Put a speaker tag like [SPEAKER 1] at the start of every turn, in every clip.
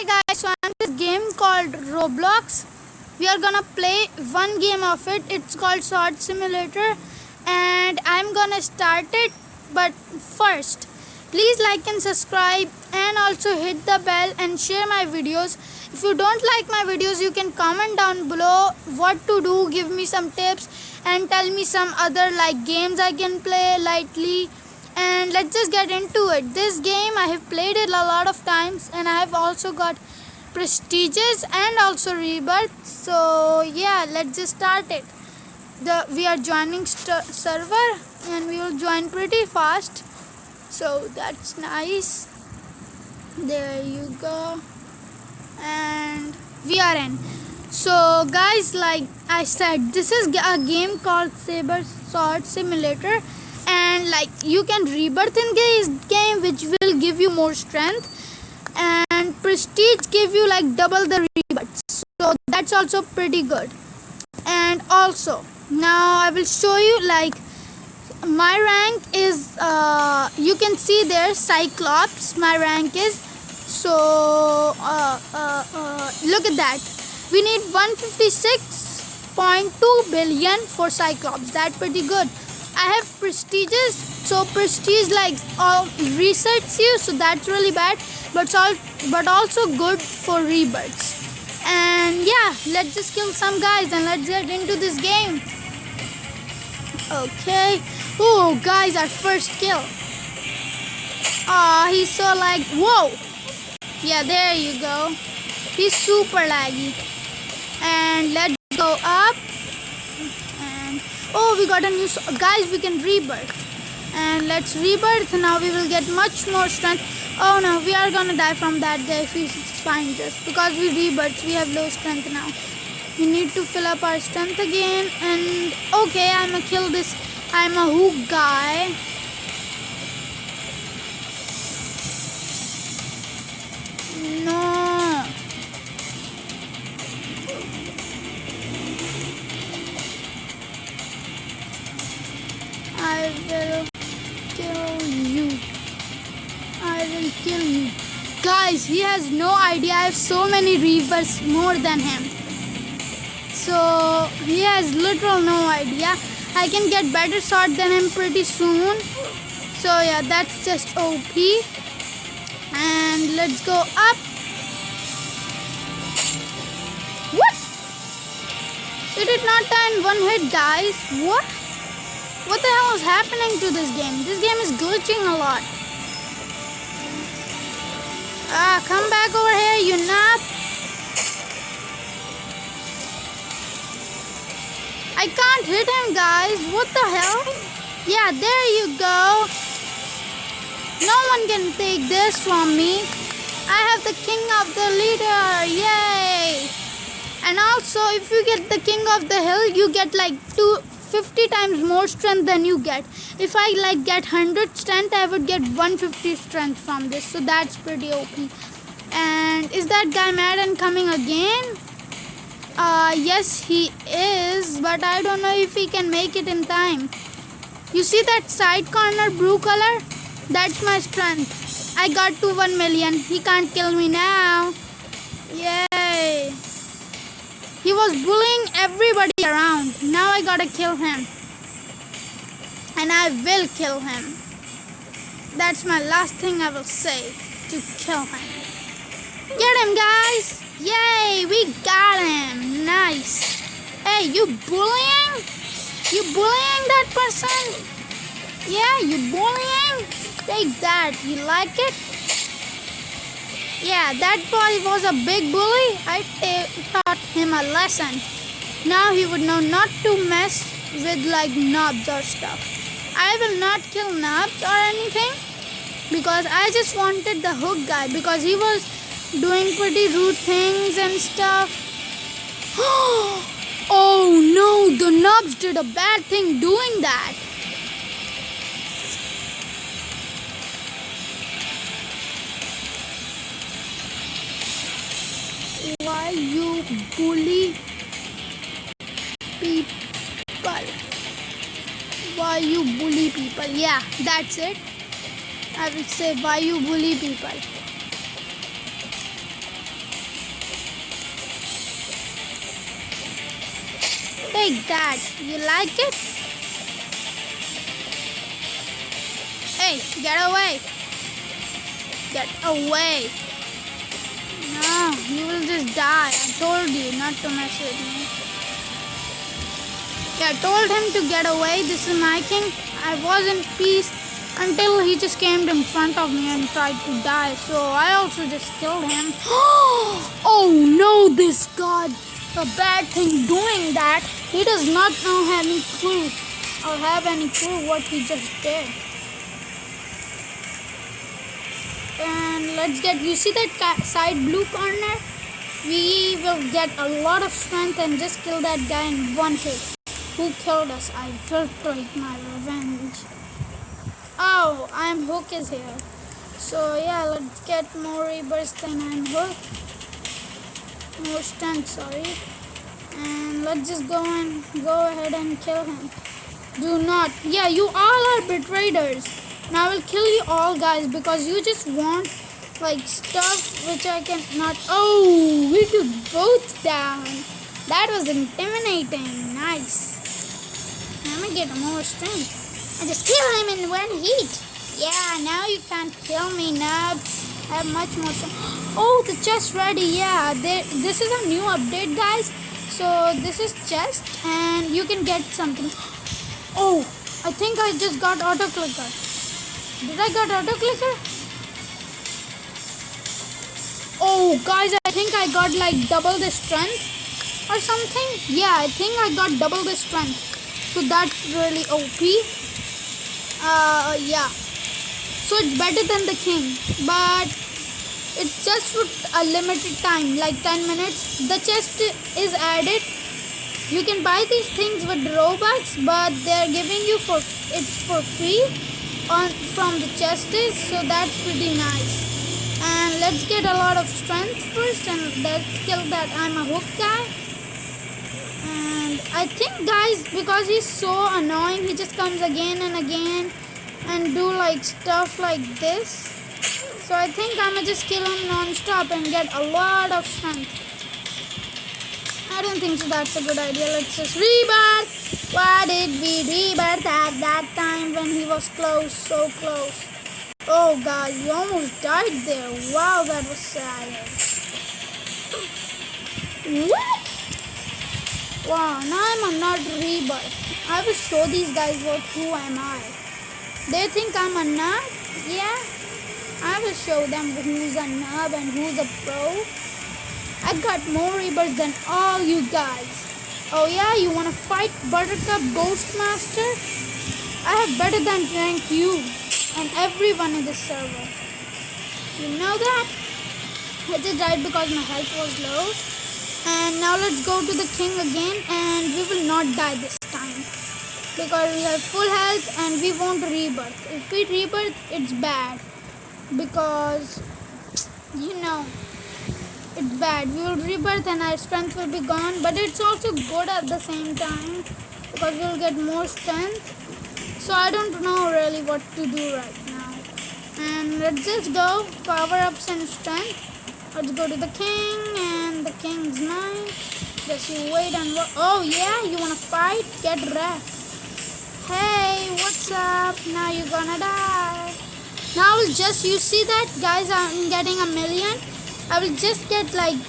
[SPEAKER 1] Hi guys, so I'm this game called Roblox. We are gonna play one game of it. It's called Sword Simulator and I'm gonna start it. But first, please like and subscribe and also hit the bell and share my videos. If you don't like my videos, you can comment down below what to do, give me some tips and tell me some other games I can play lightly. And let's just get into it. This game I have played it a lot of times and I have also got prestiges and also rebirth. So yeah, let's just start it. We are joining server and we will join pretty fast. So that's nice. There you go. And we are in. So guys, like I said, this is a game called Saber Sword Simulator. And you can rebirth in this game, which will give you more strength, and prestige give you double the rebirths, so that's also pretty good. And also now I will show you my rank is you can see there Cyclops. My rank is so look at that, we need 156.2 billion for Cyclops. That's pretty good. I have prestiges, so prestige resets you, so that's really bad, but also good for rebirths. And yeah, let's just kill some guys and let's get into this game. Okay. Oh guys, our first kill. He's so whoa. Yeah, there you go. He's super laggy. And let's go up. Oh, we got a new guys, we can rebirth. And let's rebirth. Now we will get much more strength. Oh no, we are gonna die from that guy if he finds us, because we rebirth, we have low strength now. We need to fill up our strength again. And okay, I'm gonna kill this. I'm a hook guy. No. I will kill you. I will kill you. Guys, he has no idea I have so many rebirths more than him. So he has literal no idea. I can get better sword than him pretty soon. So yeah, that's just OP. And let's go up. What? It did not die in one hit, guys. What? What the hell is happening to this game? This game is glitching a lot. Come back over here, you knob. I can't hit him, guys. What the hell? Yeah, there you go. No one can take this from me. I have the king of the leader. Yay. And also, if you get the king of the hill, you get 50 times more strength than you get. If I get 100 strength, I would get 150 strength from this. So that's pretty OP. And is that guy mad and coming again? Yes, he is, but I don't know if he can make it in time. You see that side corner blue color? That's my strength. I got to 1 million. He can't kill me now. Yay. He was bullying everybody around. Now I gotta kill him. And I will kill him. That's my last thing I will say, to kill him. Get him, guys. Yay, we got him. Nice. Hey, you bullying? You bullying that person? Yeah, you bullying? Take that. You like it? Yeah, that boy was a big bully. I taught him a lesson. Now he would know not to mess with knobs or stuff. I will not kill knobs or anything, because I just wanted the hook guy, because he was doing pretty rude things and stuff. Oh no, the knobs did a bad thing doing that. Why you bully people? Why you bully people? Yeah, that's it. I will say why you bully people. Take that. You like it? Hey, get away. Get away. No, you will just die. I told you not to mess with me. Yeah, I told him to get away. This is my king. I was in peace until he just came in front of me and tried to die. So I also just killed him. Oh no, this god. A bad thing doing that. He does not know any clue or have any clue what he just did. And let's get, you see that side blue corner? We will get a lot of strength and just kill that guy in one hit. Who killed us? I will take my revenge. Oh, I'm Hook is here. So yeah, let's get more rebirths than I'm Hook. More strength, sorry. And let's just go ahead and kill him. Do not. Yeah, you all are betrayers. Now I will kill you all, guys, because you just want like stuff which I cannot. Oh, we took both down. That was intimidating. Nice. Let me get more strength. I just kill him in one hit. Yeah, now you can't kill me, Nub. I have much more strength. Oh, the chest ready. Yeah, this is a new update, guys. So this is chest, and you can get something. Oh, I think I just got auto clicker. Did I got auto clicker? Oh, guys, I think I got like double the strength or something. Yeah, I think I got double the strength. So that's really OP. Yeah. So it's better than the king, but it's just for a limited time, like 10 minutes. The chest is added. You can buy these things with Robux, but they're giving you for free from the chests, so that's pretty nice. And let's get a lot of strength first, and let's kill that I'm a Hook guy. And I think, guys, because he's so annoying, he just comes again and again and do like stuff like this. So I think I'm gonna just kill him non-stop and get a lot of strength. I don't think so that's a good idea. Let's just rebirth. Why did we rebirth at that time when he was close, so close? Oh god, you almost died there. Wow, that was sad. What? Wow, now I'm not rebirth. I will show these guys who am I. They think I'm a nut? Yeah. I will show them who's a nub and who's a pro. I got more rebirths than all you guys. Oh yeah, you wanna fight Buttercup Ghostmaster? I have better than rank you and everyone in this server. You know that? I just died because my health was low. And now let's go to the king again, and we will not die this time. Because we have full health and we won't rebirth. If we rebirth, it's bad. Because, you know, it's bad. We will rebirth and our strength will be gone. But it's also good at the same time, because we'll get more strength. So I don't know really what to do right now. And let's just go power-ups and strength. Let's go to the king, and the king's mine. Just you wait and oh yeah, you wanna fight? Get wrecked. Hey, what's up? Now you're gonna die. Now I'll just, you see that, guys? I'm getting 1 million. I will just get like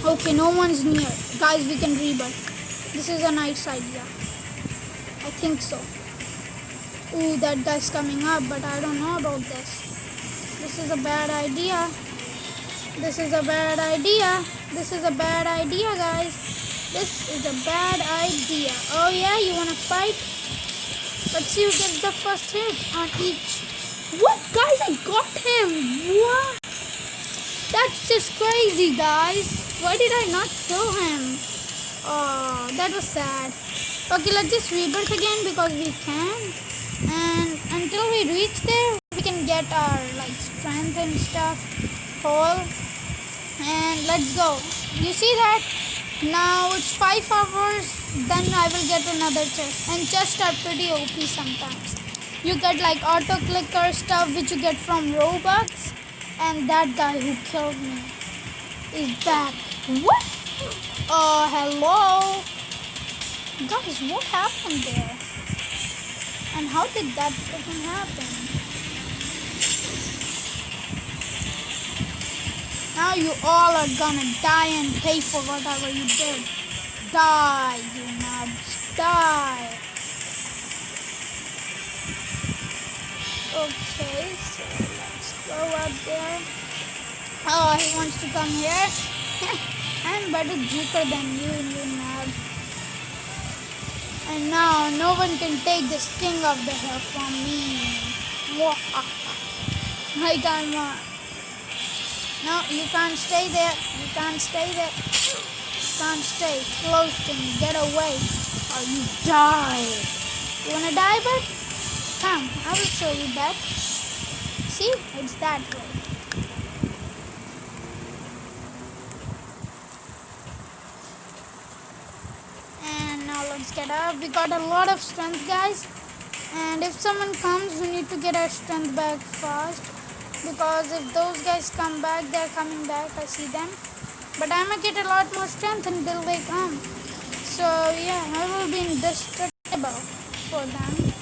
[SPEAKER 1] okay, no one's near. Guys, we can rebirth. This is a nice idea. I think so. Ooh, that guy's coming up, but I don't know about this. This is a bad idea. This is a bad idea. This is a bad idea, guys. This is a bad idea. Oh yeah, you wanna fight? Let's see who gets the first hit on each. What, guys? I got him. What? That's just crazy, guys. Why did I not kill him? Oh, that was sad. Okay, let's just rebirth again because we can. And until we reach there, we can get our like strength and stuff whole. And let's go. You see that? Now it's 5 hours, then I will get another chest. And chests are pretty OP sometimes. You get like auto clicker stuff which you get from Robux. And that guy who killed me is back. What? Hello. Guys, what happened there? And how did that freaking happen? Now you all are gonna die and pay for whatever you did. Die, you nubs. Die. Okay, so let's go up there. Oh, he wants to come here. I'm better juker than you nub. And now no one can take the sting of the hill from me. I can't. No, you can't stay there. You can't stay there. You can't stay close to me. Get away or you die. You wanna die, bud? Come, I will show you that. See, it's that way. And now let's get up. We got a lot of strength, guys. And if someone comes, we need to get our strength back fast. Because if those guys come back, they're coming back. I see them. But I'm gonna get a lot more strength until they come. So yeah, I will be indestructible for them.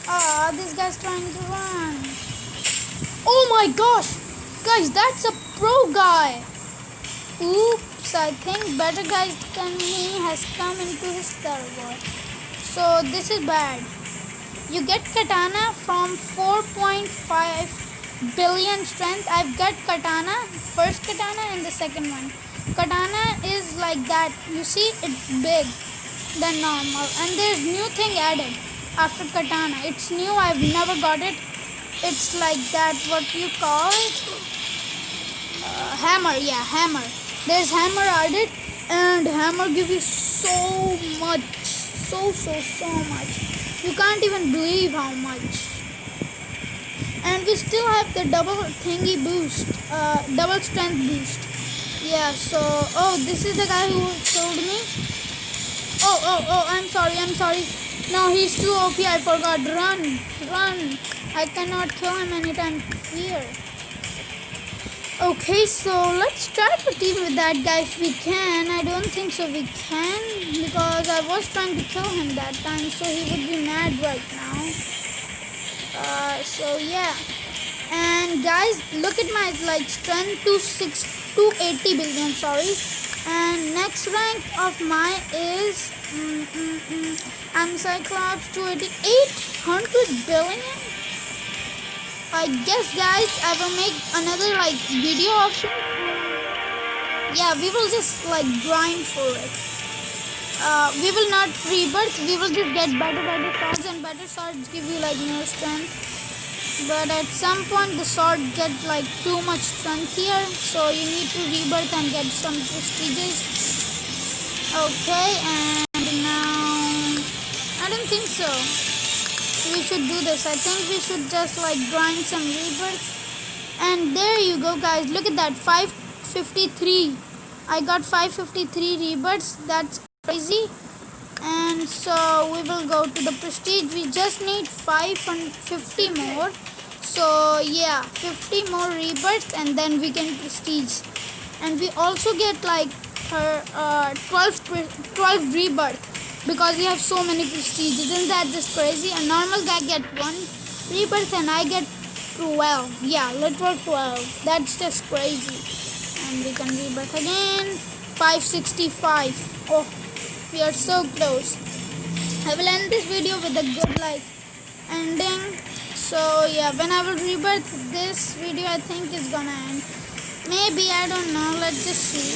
[SPEAKER 1] Ah, this guy's trying to run. Oh my gosh! Guys, that's a pro guy. Oops, I think better guys than me has come into his server. So this is bad. You get katana from 4.5 billion strength. I've got katana, first katana and the second one. Katana is like that. You see, it's big than normal. And there's new thing added after katana. It's new. I've never got it. It's like that. What you call it? Hammer. Yeah, hammer. There's hammer added, and hammer give you so much. So much. You can't even believe how much. And we still have the double thingy boost, double strength boost. Yeah, so, oh, this is the guy who told me. Oh, I'm sorry. No, he's too OP, I forgot. Run. I cannot kill him anytime here. Okay, so let's try to team with that guy if we can. I don't think so we can, because I was trying to kill him that time, so he would be mad right now. So yeah. And guys, look at my strength to 80 billion, sorry. And next rank of mine is I'm Cyclops 800 billion. I guess, guys, I will make another video of it. Yeah, we will just grind for it. We will not rebirth. We will just get better swords, and better swords give you more strength. But at some point the sword get too much strength here, so you need to rebirth and get some prestiges. Okay, and now I don't think so we should do this. I think we should just grind some rebirths. And there you go, guys. Look at that, 553. I got 553 rebirths. That's crazy. And so we will go to the prestige. We just need 550 more. So yeah, 50 more rebirths and then we can prestige. And we also get 12 rebirth, because we have so many prestige. Isn't that just crazy? A normal guy get 1 rebirth and I get 12. Yeah, literal 12. That's just crazy. And we can rebirth again. 565. Oh, we are so close. I will end this video with a good ending. So yeah, when I will rebirth, this video I think is gonna end. Maybe, I don't know. Let's just see.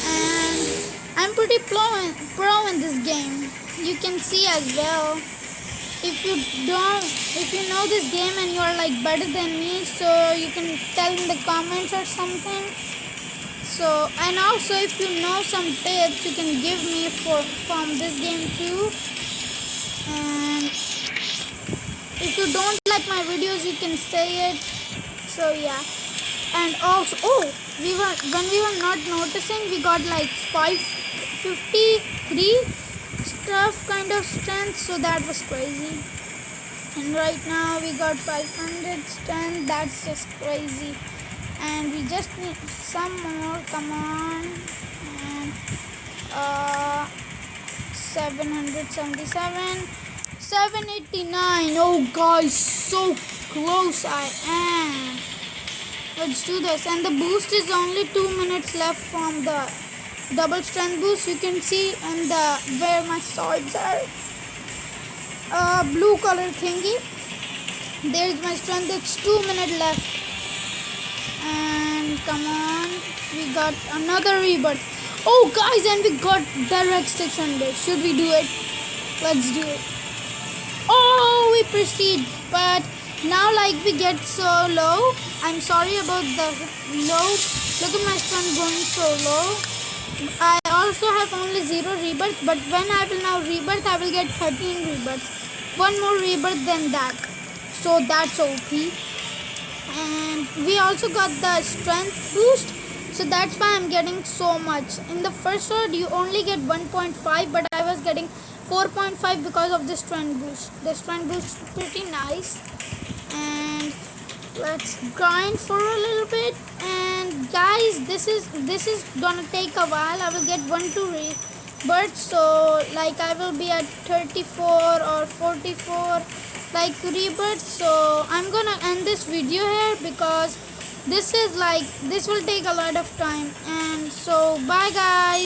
[SPEAKER 1] And I'm pretty pro in this game. You can see as well. If you know this game and you are better than me, so you can tell in the comments or something. So, and also if you know some tips, you can give me from this game too. And if you don't like my videos, you can say it. So yeah. And also, when we were not noticing, we got 553 stuff kind of strength, so that was crazy. And right now we got 500 strength. That's just crazy. and we just need some more. Come on. And 777, 789. Oh guys, so close I am. Let's do this. And the boost is only 2 minutes left from the double strength boost. You can see in the where my swords are, blue color thingy. There's my strength. It's 2 minutes left. And come on, we got another rebirth. Oh guys, and we got direct 600. Should we do it? Let's do it. Oh, we proceed, but now like we get so low. I'm sorry about the low. Look at my strength going so low. I also have only 0 rebirth, but when I will now rebirth, I will get 13 rebirths. One more rebirth than that. So that's OP. And we also got the strength boost. So that's why I'm getting so much. In the first sword, you only get 1.5, but I was getting 4.5 because of the strength boost. The strength boost is pretty nice. And let's grind for a little bit. And guys, this is gonna take a while. I will get 1-2 rebirths. So like I will be at 34 or 44 like rebirths. So I'm gonna end this video here because this will take a lot of time. And so bye guys.